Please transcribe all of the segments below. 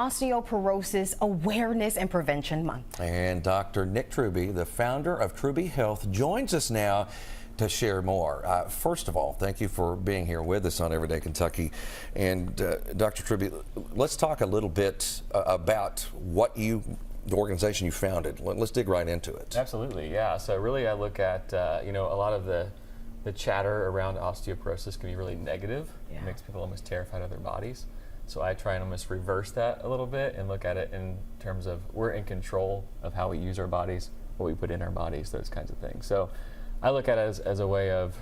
Osteoporosis Awareness and Prevention Month. And Dr. Nick Trubee, the founder of Trubee Health, joins us now to share more. First of all, thank you for being here with us on Everyday Kentucky. And Dr. Trubee, let's talk a little bit about what the organization you founded. Let's dig right into it. Absolutely, yeah. So really I look at, a lot of the chatter around osteoporosis can be really negative. Yeah. It makes people almost terrified of their bodies. So I try and almost reverse that a little bit and look at it in terms of we're in control of how we use our bodies, what we put in our bodies, those kinds of things. So I look at it as a way of,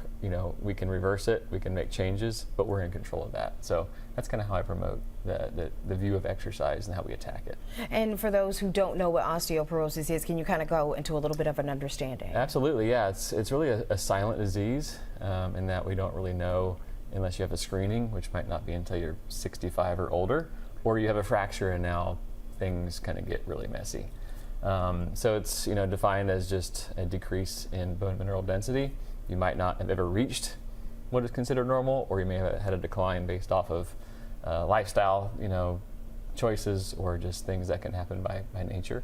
we can reverse it, we can make changes, but we're in control of that. So that's kind of how I promote the view of exercise and how we attack it. And for those who don't know what osteoporosis is, can you kind of go into a little bit of an understanding? Absolutely, yeah. It's really a silent disease in that we don't really know unless you have a screening, which might not be until you're 65 or older, or you have a fracture and now things kind of get really messy. So it's defined as just a decrease in bone mineral density. You might not have ever reached what is considered normal, or you may have had a decline based off of lifestyle choices or just things that can happen by nature.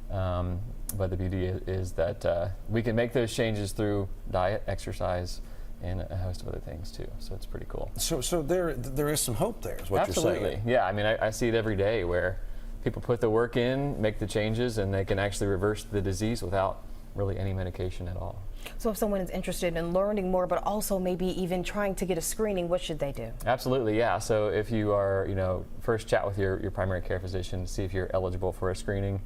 But the beauty is that we can make those changes through diet, exercise, and a host of other things too. So it's pretty cool. So there is some hope there, is what Absolutely. you're saying. Yeah, I mean, I see it every day where people put the work in, make the changes, and they can actually reverse the disease without really any medication at all. So if someone is interested in learning more, but also maybe even trying to get a screening, what should they do? Absolutely, yeah. So if you are, first chat with your primary care physician to see if you're eligible for a screening.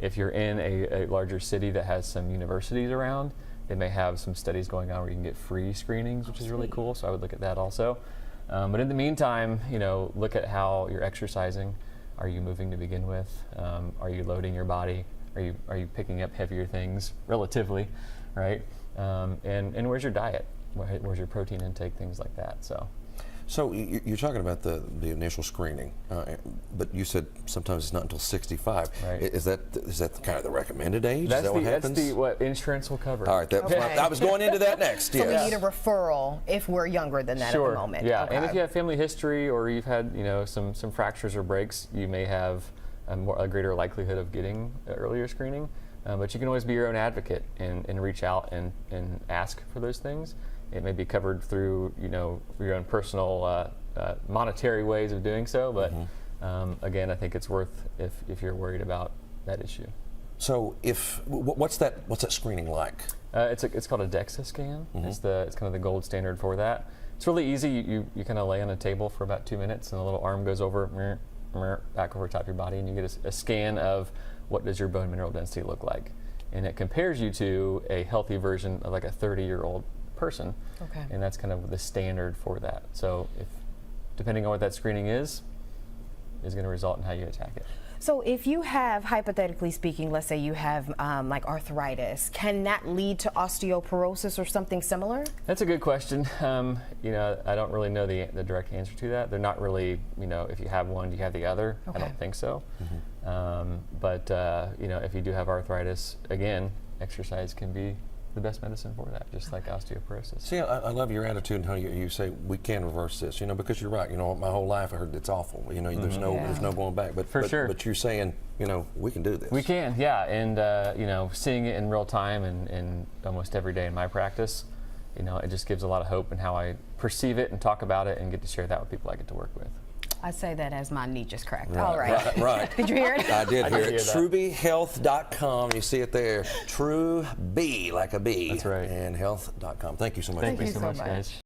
If you're in a larger city that has some universities around, they may have some studies going on where you can get free screenings, which is really cool. So I would look at that also. But in the meantime, look at how you're exercising. Are you moving to begin with? Are you loading your body? Are you picking up heavier things relatively, right? And where's your diet? Where's your protein intake? Things like that. So you're talking about the initial screening, but you said sometimes it's not until 65. Right. Is that kind of the recommended age? That's is that what happens? That's what insurance will cover. All right, I was going into that next. So Yes. we need a referral if we're younger than that Sure. at the moment. Yeah, Okay. and if you have family history or you've had some fractures or breaks, you may have a greater likelihood of getting earlier screening. But you can always be your own advocate and reach out and ask for those things. It may be covered through your own personal monetary ways of doing so, but again, I think it's worth if you're worried about that issue. So what's that screening like? It's called a DEXA scan. It's kind of the gold standard for that. It's really easy. You kind of lay on a table for about 2 minutes, and a little arm goes over back over top of your body, and you get a scan of what does your bone mineral density look like, and it compares you to a healthy version of like a 30-year-old person. Okay. And that's kind of the standard for that. So depending on what that screening is going to result in how you attack it. So if you have, hypothetically speaking, let's say you have like arthritis, can that lead to osteoporosis or something similar? That's a good question. I don't really know the direct answer to that. They're not really, if you have one, do you have the other? Okay. I don't think so. But if you do have arthritis, again, exercise can be the best medicine for that, just like osteoporosis. See, I love your attitude and how you say we can reverse this. Because you're right. My whole life I heard it's awful. There's no going back. But sure. But you're saying we can do this. We can, yeah. And seeing it in real time and almost every day in my practice, it just gives a lot of hope in how I perceive it and talk about it and get to share that with people I get to work with. I say that as my knee just cracked. Right, All right. Right. Did you hear it? I did hear it. Hear that. TrubeeHealth.com. You see it there. Trubee, like a bee. That's right. And health.com. Thank you so much. Thank for you being so here. much. Guys.